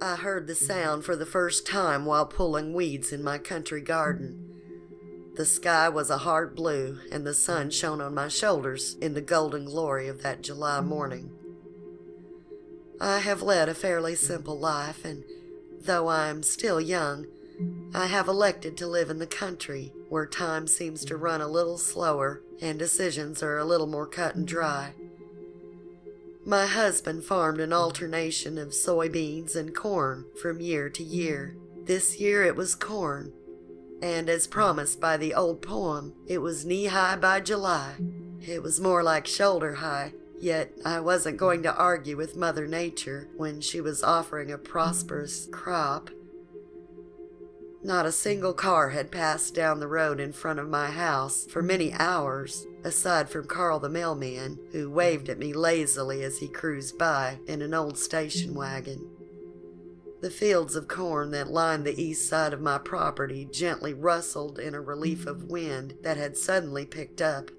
I heard the sound for the first time while pulling weeds in my country garden. The sky was a hard blue, and the sun shone on my shoulders in the golden glory of that July morning. I have led a fairly simple life, and though I am still young, I have elected to live in the country, where time seems to run a little slower and decisions are a little more cut and dry. My husband farmed an alternation of soybeans and corn from year to year. This year it was corn, and as promised by the old poem, it was knee-high by July. It was more like shoulder-high, yet I wasn't going to argue with Mother Nature when she was offering a prosperous crop. Not a single car had passed down the road in front of my house for many hours, aside from Carl the mailman, who waved at me lazily as he cruised by in an old station wagon. The fields of corn that lined the east side of my property gently rustled in a relief of wind that had suddenly picked up.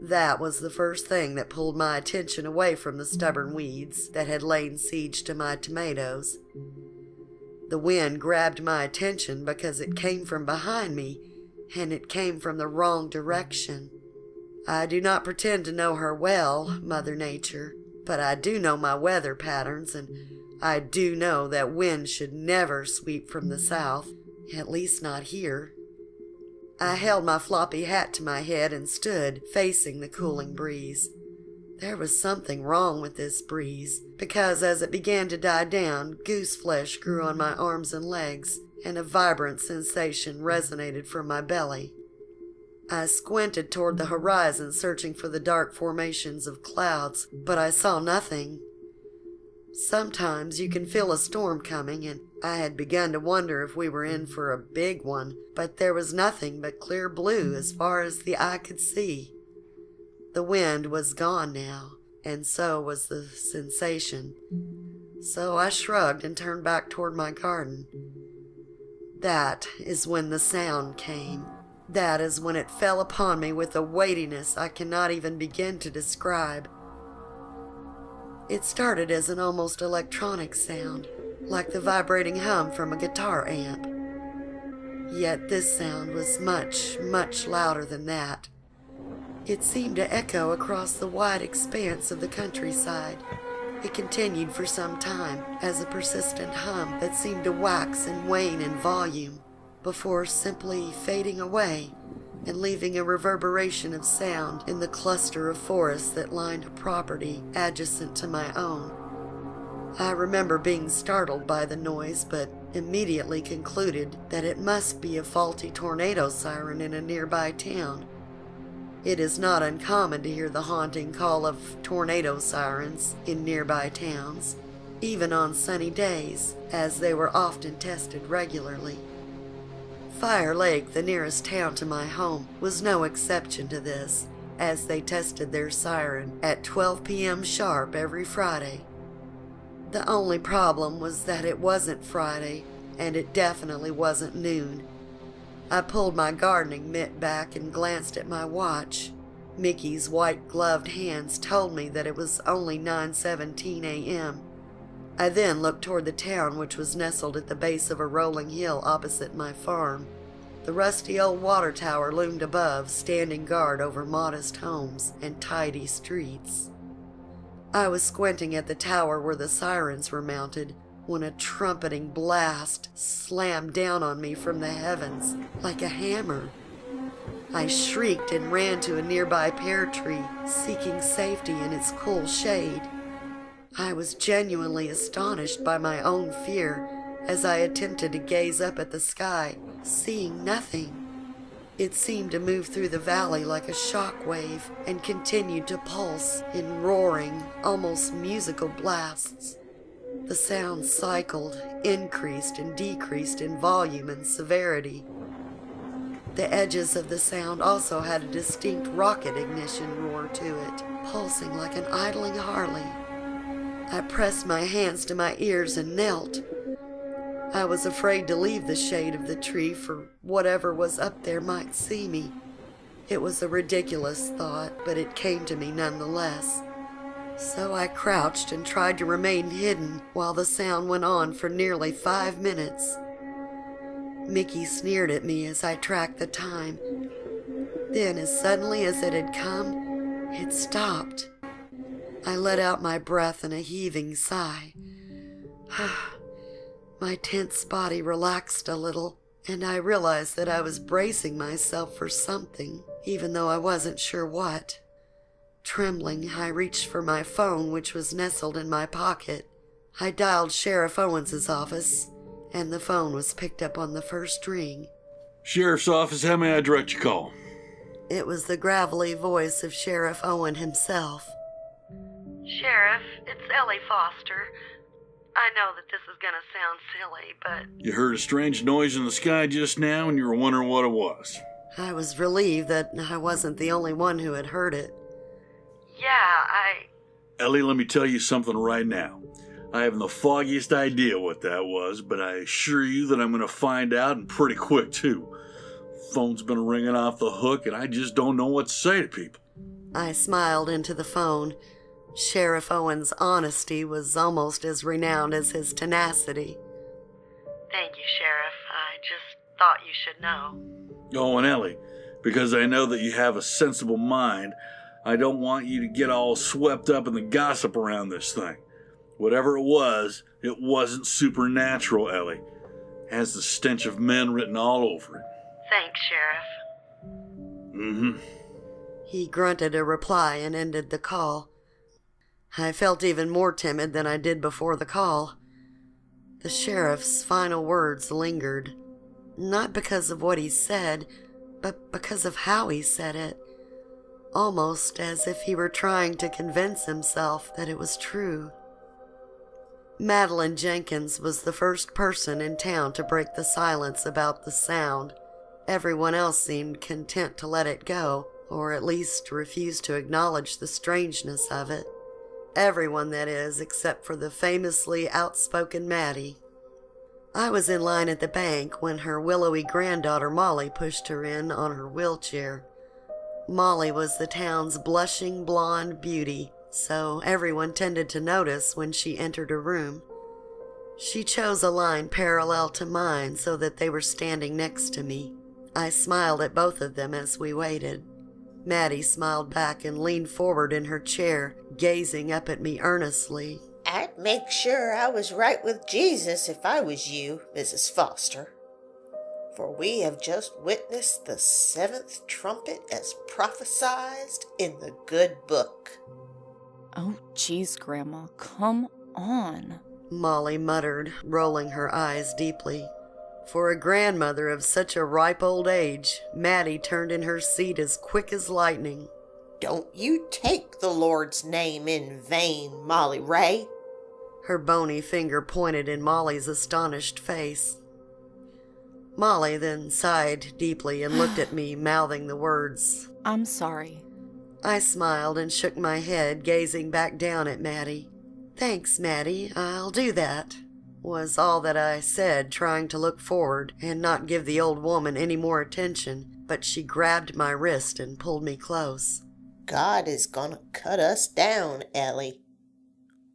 That was the first thing that pulled my attention away from the stubborn weeds that had laid siege to my tomatoes. The wind grabbed my attention because it came from behind me, and it came from the wrong direction. I do not pretend to know her well, Mother Nature, but I do know my weather patterns, and I do know that wind should never sweep from the south, at least not here. I held my floppy hat to my head and stood facing the cooling breeze. There was something wrong with this breeze, because as it began to die down, goose flesh grew on my arms and legs, and a vibrant sensation resonated from my belly. I squinted toward the horizon, searching for the dark formations of clouds, but I saw nothing. Sometimes you can feel a storm coming, and I had begun to wonder if we were in for a big one, but there was nothing but clear blue as far as the eye could see. The wind was gone now, and so was the sensation. So I shrugged and turned back toward my garden. That is when the sound came. That is when it fell upon me with a weightiness I cannot even begin to describe. It started as an almost electronic sound, like the vibrating hum from a guitar amp. Yet this sound was much, much louder than that. It seemed to echo across the wide expanse of the countryside. It continued for some time as a persistent hum that seemed to wax and wane in volume, before simply fading away and leaving a reverberation of sound in the cluster of forests that lined a property adjacent to my own. I remember being startled by the noise, but immediately concluded that it must be a faulty tornado siren in a nearby town. It is not uncommon to hear the haunting call of tornado sirens in nearby towns, even on sunny days, as they were often tested regularly. Fire Lake, the nearest town to my home, was no exception to this, as they tested their siren at 12 p.m. sharp every Friday. The only problem was that it wasn't Friday, and it definitely wasn't noon. I pulled my gardening mitt back and glanced at my watch. Mickey's white-gloved hands told me that it was only 9:17 a.m. I then looked toward the town, which was nestled at the base of a rolling hill opposite my farm. The rusty old water tower loomed above, standing guard over modest homes and tidy streets. I was squinting at the tower where the sirens were mounted when a trumpeting blast slammed down on me from the heavens like a hammer. I shrieked and ran to a nearby pear tree, seeking safety in its cool shade. I was genuinely astonished by my own fear as I attempted to gaze up at the sky, seeing nothing. It seemed to move through the valley like a shock wave and continued to pulse in roaring, almost musical blasts. The sound cycled, increased and decreased in volume and severity. The edges of the sound also had a distinct rocket ignition roar to it, pulsing like an idling Harley. I pressed my hands to my ears and knelt. I was afraid to leave the shade of the tree, for whatever was up there might see me. It was a ridiculous thought, but it came to me nonetheless. So I crouched and tried to remain hidden while the sound went on for nearly 5 minutes. Mickey sneered at me as I tracked the time. Then, as suddenly as it had come, it stopped. I let out my breath in a heaving sigh. My tense body relaxed a little, and I realized that I was bracing myself for something, even though I wasn't sure what. Trembling, I reached for my phone, which was nestled in my pocket. I dialed Sheriff Owens' office, and the phone was picked up on the first ring. Sheriff's office, how may I direct your call? It was the gravelly voice of Sheriff Owen himself. Sheriff, it's Ellie Foster. I know that this is gonna sound silly, but... You heard a strange noise in the sky just now and you were wondering what it was. I was relieved that I wasn't the only one who had heard it. Ellie, let me tell you something right now. I haven't the foggiest idea what that was, but I assure you that I'm going to find out, and pretty quick, too. Phone's been ringing off the hook, and I just don't know what to say to people. I smiled into the phone. Sheriff Owen's honesty was almost as renowned as his tenacity. Thank you, Sheriff. I just thought you should know. Oh, and Ellie, because I know that you have a sensible mind, I don't want you to get all swept up in the gossip around this thing. Whatever it wasn't supernatural, Ellie. It has the stench of men written all over it. Thanks, Sheriff. Mm-hmm. He grunted a reply and ended the call. I felt even more timid than I did before the call. The sheriff's final words lingered, not because of what he said, but because of how he said it. Almost as if he were trying to convince himself that it was true. Madeline Jenkins was the first person in town to break the silence about the sound. Everyone else seemed content to let it go, or at least refuse to acknowledge the strangeness of it. Everyone, that is, except for the famously outspoken Maddie. I was in line at the bank when her willowy granddaughter Molly pushed her in on her wheelchair. Molly was the town's blushing blonde beauty, so everyone tended to notice when she entered a room. She chose a line parallel to mine so that they were standing next to me. I smiled at both of them as we waited. Maddie smiled back and leaned forward in her chair, gazing up at me earnestly. I'd make sure I was right with Jesus if I was you, Mrs. Foster. For we have just witnessed the 7th trumpet as prophesied in the good book. Oh, geez, Grandma, come on, Molly muttered, rolling her eyes deeply. For a grandmother of such a ripe old age, Maddie turned in her seat as quick as lightning. Don't you take the Lord's name in vain, Molly Ray. Her bony finger pointed in Molly's astonished face. Molly then sighed deeply and looked at me, mouthing the words, I'm sorry. I smiled and shook my head, gazing back down at Maddie. Thanks, Maddie, I'll do that, was all that I said, trying to look forward and not give the old woman any more attention, but she grabbed my wrist and pulled me close. God is gonna cut us down, Ellie.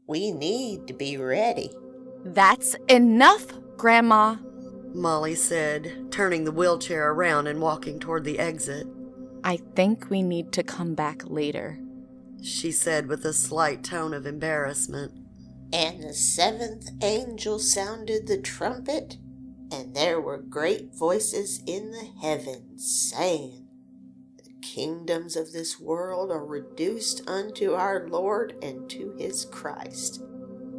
We need to be ready. That's enough, Grandma. Molly said, turning the wheelchair around and walking toward the exit. I think we need to come back later, she said with a slight tone of embarrassment. And the 7th angel sounded the trumpet, and there were great voices in the heavens, saying, The kingdoms of this world are reduced unto our Lord and to his Christ,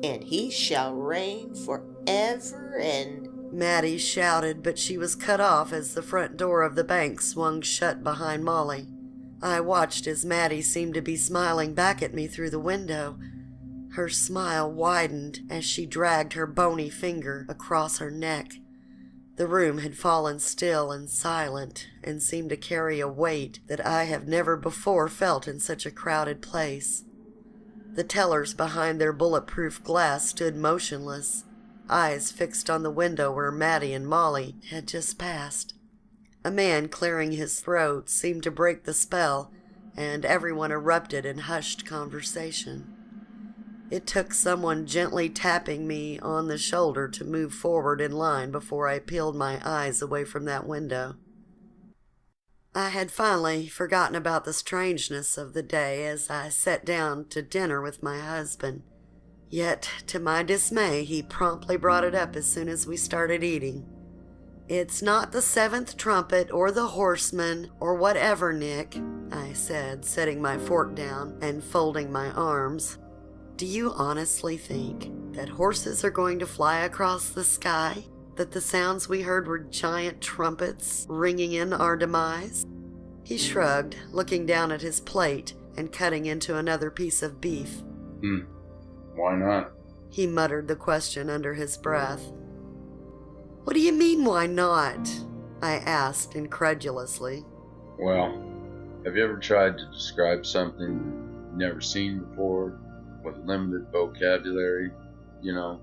and he shall reign forever and... Maddie shouted, but she was cut off as the front door of the bank swung shut behind Molly. I watched as Maddie seemed to be smiling back at me through the window. Her smile widened as she dragged her bony finger across her neck. The room had fallen still and silent and seemed to carry a weight that I have never before felt in such a crowded place. The tellers behind their bulletproof glass stood motionless, eyes fixed on the window where Maddie and Molly had just passed. A man clearing his throat seemed to break the spell, and everyone erupted in hushed conversation. It took someone gently tapping me on the shoulder to move forward in line before I peeled my eyes away from that window. I had finally forgotten about the strangeness of the day as I sat down to dinner with my husband. Yet, to my dismay, he promptly brought it up as soon as we started eating. "It's not the seventh trumpet or the horseman or whatever, Nick," I said, setting my fork down and folding my arms. "Do you honestly think that horses are going to fly across the sky? That the sounds we heard were giant trumpets ringing in our demise?" He shrugged, looking down at his plate and cutting into another piece of beef. Why not? He muttered the question under his breath. "What do you mean, why not?" I asked incredulously. Well, have you ever tried to describe something you've never seen before with limited vocabulary? You know,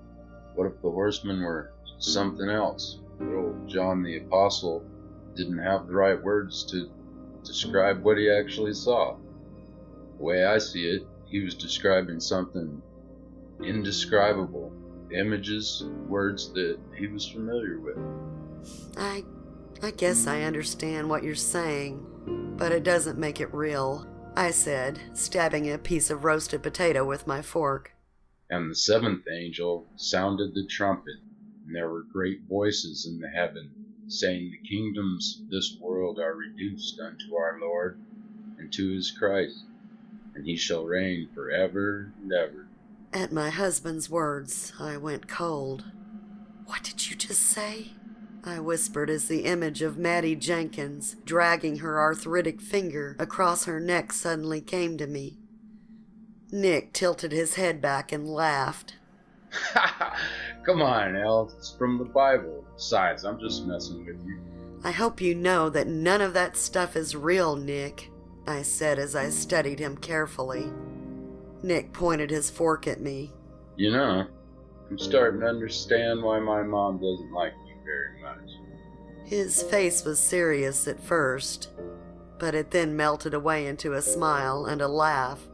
what if the horsemen were something else? Good old John the Apostle didn't have the right words to describe what he actually saw. The way I see it, he was describing something indescribable. Images, words that he was familiar with. I guess I understand what you're saying, but it doesn't make it real," I said, stabbing a piece of roasted potato with my fork. "And the seventh angel sounded the trumpet, and there were great voices in the heaven, saying, The kingdoms of this world are reduced unto our Lord, and to his Christ, and he shall reign forever and ever." At my husband's words, I went cold. "What did you just say?" I whispered as the image of Ellie Jenkins dragging her arthritic finger across her neck suddenly came to me. Nick tilted his head back and laughed. Come on, Elle, it's from the Bible. Besides, I'm just messing with you. "I hope you know that none of that stuff is real, Nick," I said as I studied him carefully. Nick pointed his fork at me. You know, I'm starting to understand why my mom doesn't like you very much. His face was serious at first, but it then melted away into a smile and a laugh.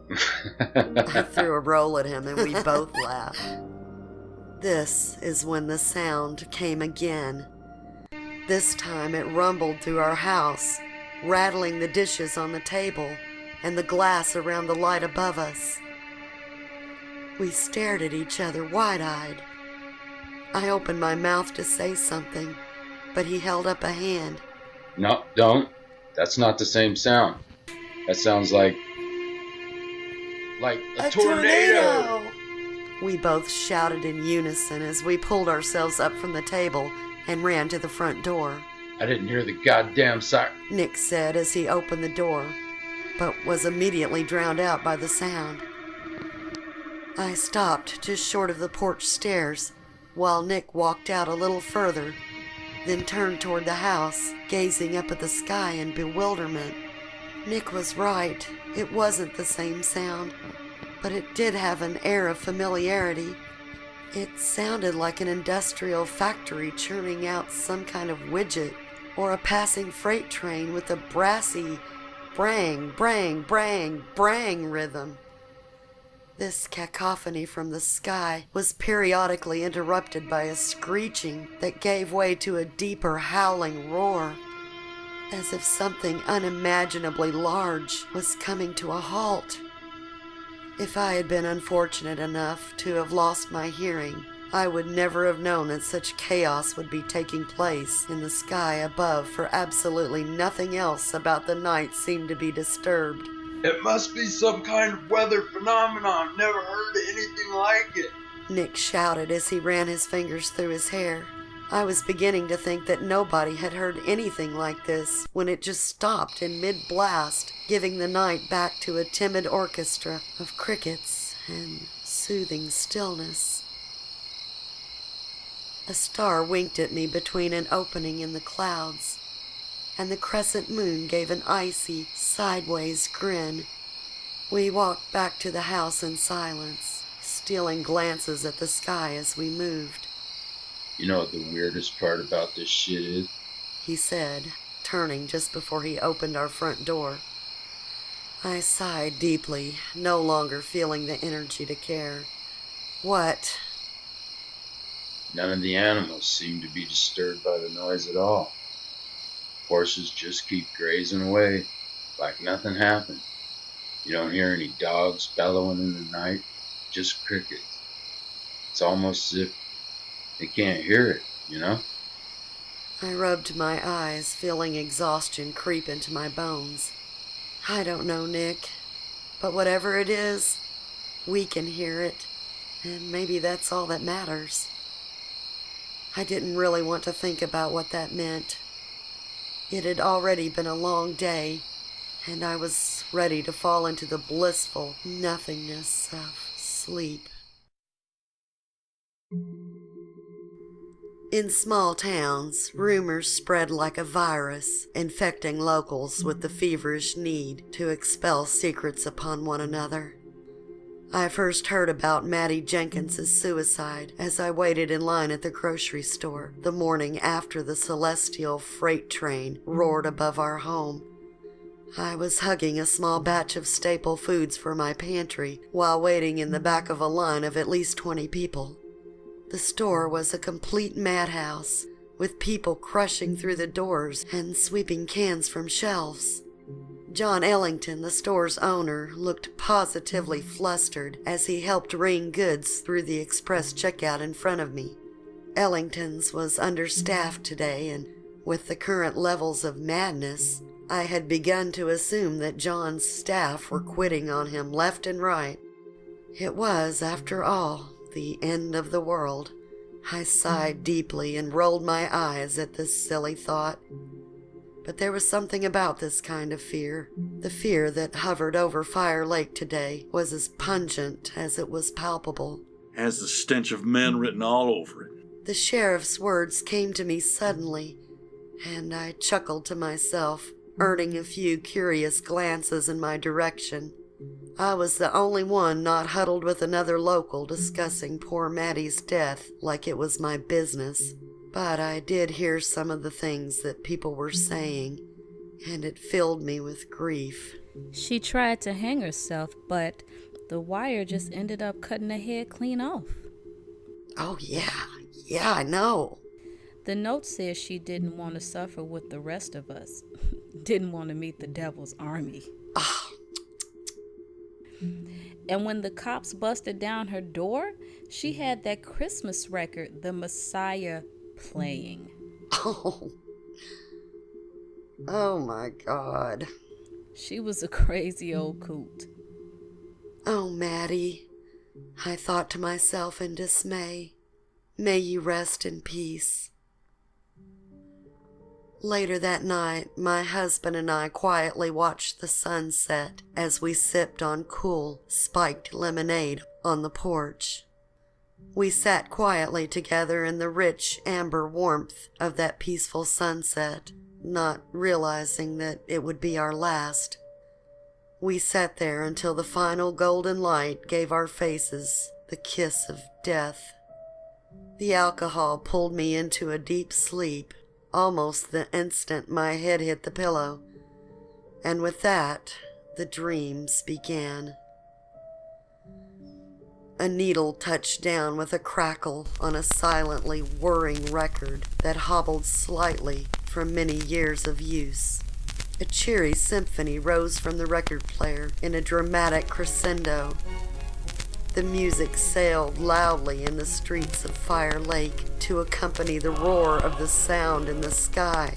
I threw a roll at him and we both laughed. This is when the sound came again. This time it rumbled through our house, rattling the dishes on the table and the glass around the light above us. We stared at each other wide-eyed. I opened my mouth to say something, but he held up a hand. No, don't. That's not the same sound. That sounds like a tornado! We both shouted in unison as we pulled ourselves up from the table and ran to the front door. I didn't hear the goddamn siren, Nick said as he opened the door, but was immediately drowned out by the sound. I stopped just short of the porch stairs while Nick walked out a little further, then turned toward the house, gazing up at the sky in bewilderment. Nick was right. It wasn't the same sound, but it did have an air of familiarity. It sounded like an industrial factory churning out some kind of widget, or a passing freight train with a brassy brang, brang, brang, brang rhythm. This cacophony from the sky was periodically interrupted by a screeching that gave way to a deeper howling roar, as if something unimaginably large was coming to a halt. If I had been unfortunate enough to have lost my hearing, I would never have known that such chaos would be taking place in the sky above, for absolutely nothing else about the night seemed to be disturbed. It must be some kind of weather phenomenon. Never heard of anything like it. Nick shouted as he ran his fingers through his hair. I was beginning to think that nobody had heard anything like this when it just stopped in mid-blast, giving the night back to a timid orchestra of crickets and soothing stillness. A star winked at me between an opening in the clouds, and the crescent moon gave an icy, sideways grin. We walked back to the house in silence, stealing glances at the sky as we moved. You know what the weirdest part about this shit is? He said, turning just before he opened our front door. I sighed deeply, no longer feeling the energy to care. What? None of the animals seem to be disturbed by the noise at all. Horses just keep grazing away like nothing happened. You don't hear any dogs bellowing in the night, just crickets. It's almost as if they can't hear it, you know? I rubbed my eyes, feeling exhaustion creep into my bones. I don't know, Nick, but whatever it is, we can hear it, and maybe that's all that matters. I didn't really want to think about what that meant. It had already been a long day, and I was ready to fall into the blissful nothingness of sleep. In small towns, rumors spread like a virus, infecting locals with the feverish need to expel secrets upon one another. I first heard about Ellie Jenkins' suicide as I waited in line at the grocery store the morning after the celestial freight train roared above our home. I was hugging a small batch of staple foods for my pantry while waiting in the back of a line of at least 20 people. The store was a complete madhouse, with people crushing through the doors and sweeping cans from shelves. John Ellington, the store's owner, looked positively flustered as he helped ring goods through the express checkout in front of me. Ellington's was understaffed today, and with the current levels of madness, I had begun to assume that John's staff were quitting on him left and right. It was, after all, the end of the world. I sighed deeply and rolled my eyes at this silly thought. But there was something about this kind of fear. The fear that hovered over Fire Lake today was as pungent as it was palpable. Has the stench of men written all over it. The sheriff's words came to me suddenly, and I chuckled to myself, earning a few curious glances in my direction. I was the only one not huddled with another local discussing poor Maddie's death like it was my business. But I did hear some of the things that people were saying, and it filled me with grief. She tried to hang herself, but the wire just ended up cutting her head clean off. Oh, yeah, I know. The note says she didn't want to suffer with the rest of us. Didn't want to meet the devil's army. Oh. And when the cops busted down her door, she had that Christmas record, The Messiah, playing. Oh my God. She was a crazy old coot. Oh, Maddie, I thought to myself in dismay. May you rest in peace. Later that night, my husband and I quietly watched the sun set as we sipped on cool, spiked lemonade on the porch. We sat quietly together in the rich amber warmth of that peaceful sunset, not realizing that it would be our last. We sat there until the final golden light gave our faces the kiss of death. The alcohol pulled me into a deep sleep almost the instant my head hit the pillow, and with that, the dreams began. A needle touched down with a crackle on a silently whirring record that hobbled slightly from many years of use. A cheery symphony rose from the record player in a dramatic crescendo. The music sailed loudly in the streets of Fire Lake to accompany the roar of the sound in the sky.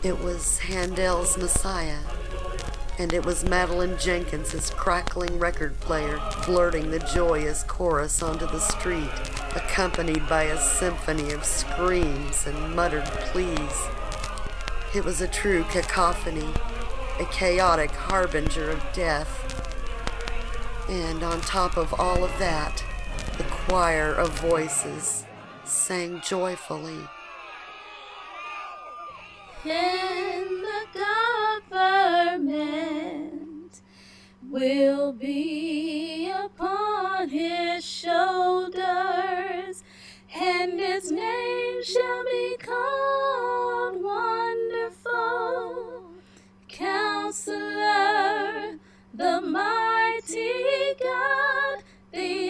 It was Handel's Messiah, and it was Madeline Jenkins' crackling record player blurting the joyous chorus onto the street, accompanied by a symphony of screams and muttered pleas. It was a true cacophony, a chaotic harbinger of death. And on top of all of that, the choir of voices sang joyfully. And the government will be upon his shoulders, and his name shall be called Wonderful Counselor, the mighty God, the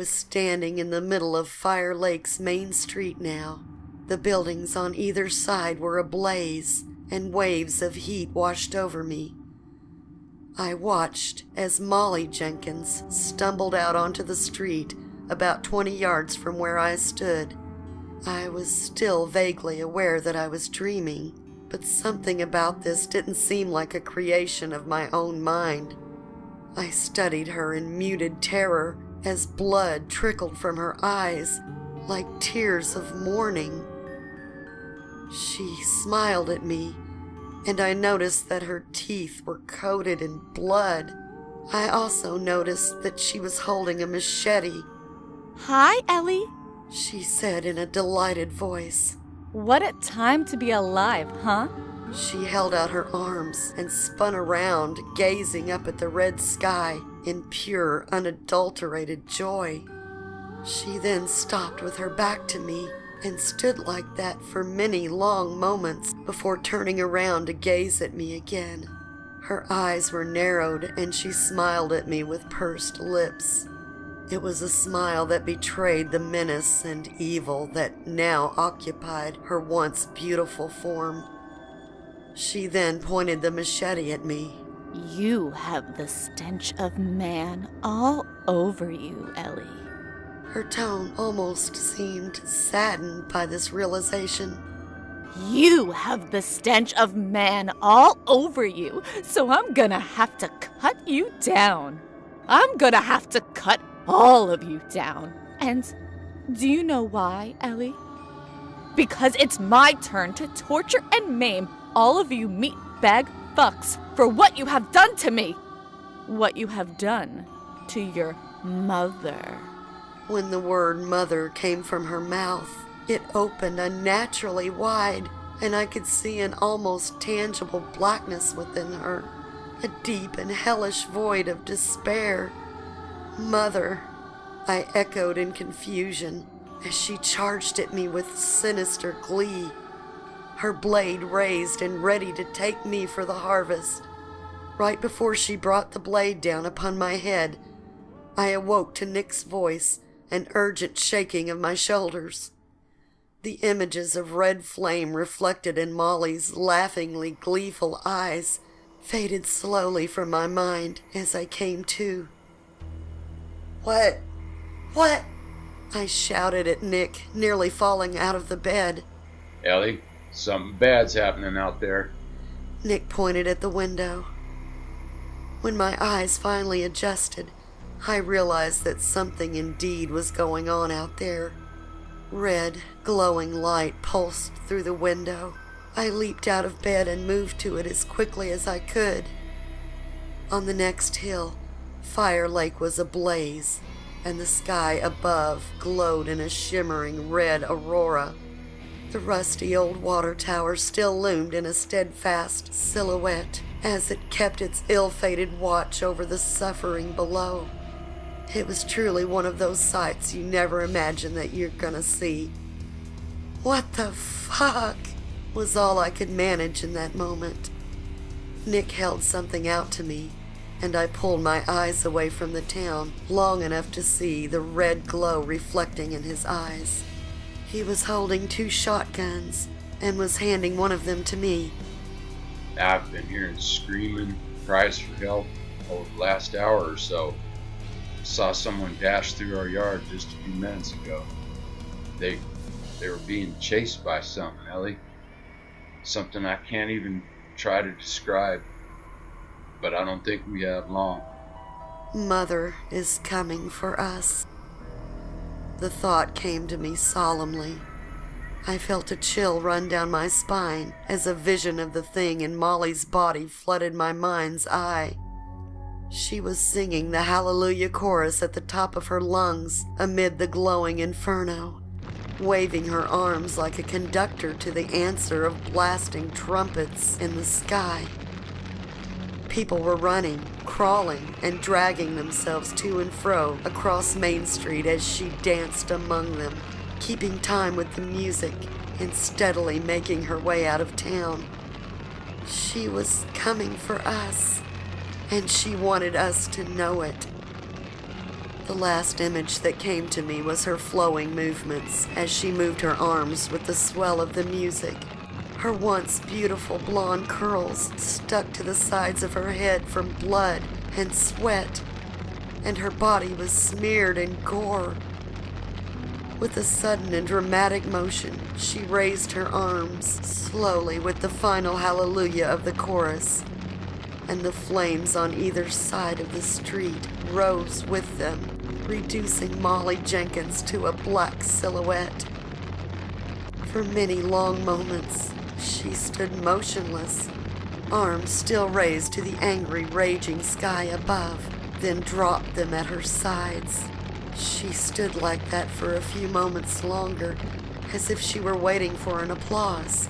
was standing in the middle of Fire Lake's main street now. The buildings on either side were ablaze, and waves of heat washed over me. I watched as Ellie Jenkins stumbled out onto the street about 20 yards from where I stood. I was still vaguely aware that I was dreaming, but something about this didn't seem like a creation of my own mind. I studied her in muted terror as blood trickled from her eyes like tears of mourning. She smiled at me, and I noticed that her teeth were coated in blood. I also noticed that she was holding a machete. Hi, Ellie. She said in a delighted voice. What a time to be alive, huh? She held out her arms and spun around, gazing up at the red sky in pure, unadulterated joy. She then stopped with her back to me and stood like that for many long moments before turning around to gaze at me again. Her eyes were narrowed and she smiled at me with pursed lips. It was a smile that betrayed the menace and evil that now occupied her once beautiful form. She then pointed the machete at me. You have the stench of man all over you, Ellie. Her tone almost seemed saddened by this realization. You have the stench of man all over you, so I'm gonna have to cut you down. I'm gonna have to cut all of you down. And do you know why, Ellie? Because it's my turn to torture and maim all of you meatbag fucks for what you have done to me. What you have done to your mother. When the word mother came from her mouth, it opened unnaturally wide, and I could see an almost tangible blackness within her, a deep and hellish void of despair. Mother, I echoed in confusion as she charged at me with sinister glee, her blade raised and ready to take me for the harvest. Right before she brought the blade down upon my head, I awoke to Nick's voice and urgent shaking of my shoulders. The images of red flame reflected in Molly's laughingly gleeful eyes faded slowly from my mind as I came to. What? I shouted at Nick, nearly falling out of the bed. Ellie, something bad's happening out there. Nick pointed at the window. When my eyes finally adjusted, I realized that something indeed was going on out there. Red, glowing light pulsed through the window. I leaped out of bed and moved to it as quickly as I could. On the next hill, Fire Lake was ablaze, and the sky above glowed in a shimmering red aurora. The rusty old water tower still loomed in a steadfast silhouette as it kept its ill-fated watch over the suffering below. It was truly one of those sights you never imagine that you're gonna see. What the fuck was all I could manage in that moment. Nick held something out to me, and I pulled my eyes away from the town long enough to see the red glow reflecting in his eyes. He was holding 2 shotguns and was handing one of them to me. I've been hearing screaming, cries for help over the last hour or so. Saw someone dash through our yard just a few minutes ago. They were being chased by something, Ellie. Something I can't even try to describe, but I don't think we have long. Mother is coming for us. The thought came to me solemnly. I felt a chill run down my spine as a vision of the thing in Molly's body flooded my mind's eye. She was singing the Hallelujah chorus at the top of her lungs amid the glowing inferno, waving her arms like a conductor to the answer of blasting trumpets in the sky. People were running, crawling, and dragging themselves to and fro across Main Street as she danced among them, keeping time with the music and steadily making her way out of town. She was coming for us, and she wanted us to know it. The last image that came to me was her flowing movements as she moved her arms with the swell of the music. Her once beautiful blonde curls stuck to the sides of her head from blood and sweat, and her body was smeared in gore. With a sudden and dramatic motion, she raised her arms slowly with the final hallelujah of the chorus, and the flames on either side of the street rose with them, reducing Molly Jenkins to a black silhouette. For many long moments, she stood motionless, arms still raised to the angry, raging sky above, then dropped them at her sides. She stood like that for a few moments longer, as if she were waiting for an applause.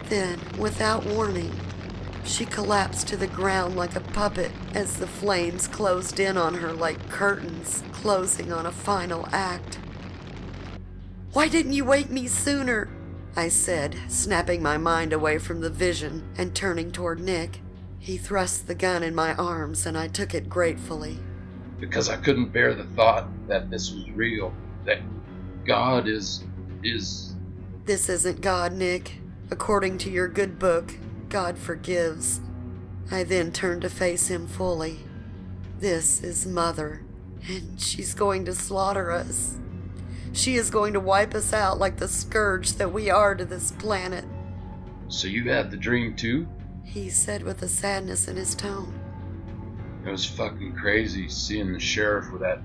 Then, without warning, she collapsed to the ground like a puppet as the flames closed in on her like curtains closing on a final act. "Why didn't you wake me sooner?" I said, snapping my mind away from the vision and turning toward Nick. He thrust the gun in my arms and I took it gratefully. Because I couldn't bear the thought that this was real, that God is... This isn't God, Nick. According to your good book, God forgives. I then turned to face him fully. This is Mother, and she's going to slaughter us. She is going to wipe us out like the scourge that we are to this planet. So you had the dream too? He said with a sadness in his tone. It was fucking crazy seeing the sheriff with that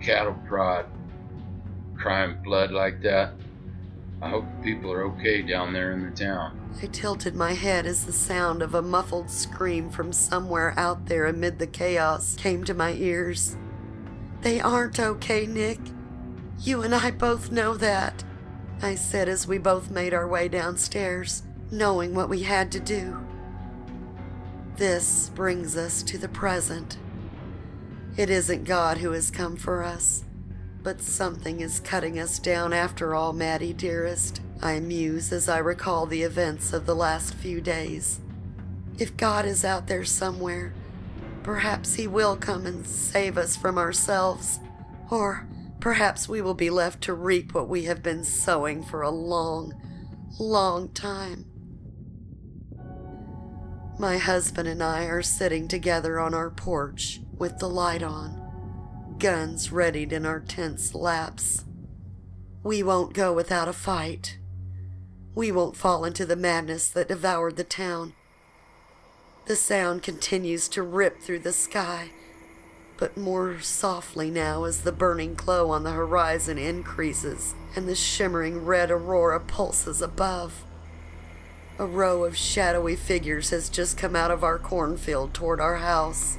cattle prod crying blood like that. I hope people are okay down there in the town. I tilted my head as the sound of a muffled scream from somewhere out there amid the chaos came to my ears. They aren't okay, Nick. You and I both know that, I said as we both made our way downstairs, knowing what we had to do. This brings us to the present. It isn't God who has come for us, but something is cutting us down after all, Maddie dearest, I muse as I recall the events of the last few days. If God is out there somewhere, perhaps he will come and save us from ourselves, or perhaps we will be left to reap what we have been sowing for a long, long time. My husband and I are sitting together on our porch with the light on, guns readied in our tense laps. We won't go without a fight. We won't fall into the madness that devoured the town. The sound continues to rip through the sky, but more softly now as the burning glow on the horizon increases and the shimmering red aurora pulses above. A row of shadowy figures has just come out of our cornfield toward our house.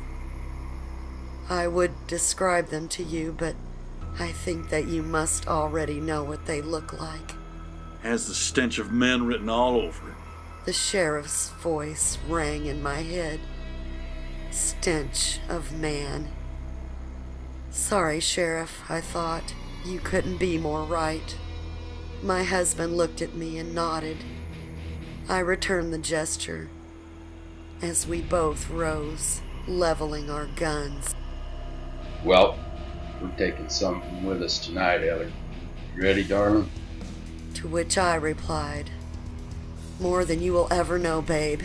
I would describe them to you, but I think that you must already know what they look like. Has the stench of men written all over it. The sheriff's voice rang in my head. Stench of man. Sorry, Sheriff, I thought. You couldn't be more right. My husband looked at me and nodded. I returned the gesture as we both rose, leveling our guns. Well, we're taking something with us tonight, Ellie. You ready, darling? To which I replied, more than you will ever know, babe.